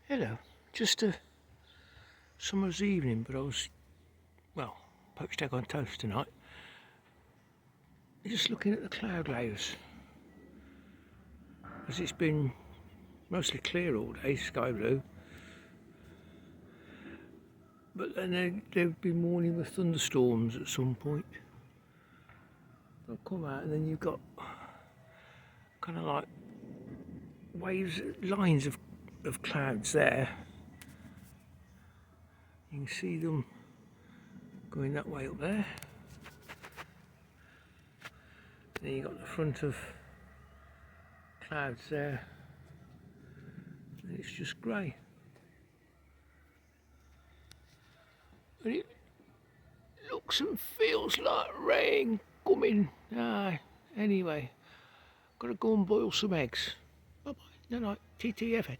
Hello, just a summer's evening, but I was, well, poached egg on toast tonight. Just looking at the cloud layers, as it's been mostly clear all day, sky blue, but then they've been warning with thunderstorms at some point. They'll come out and then you've got kind of like waves, lines of clouds there. You can see them going that way up there. Then you've got the front of clouds there, and it's just grey. And it looks and feels like rain coming. Anyway, gotta go and boil some eggs. Bye bye. No, TTFN.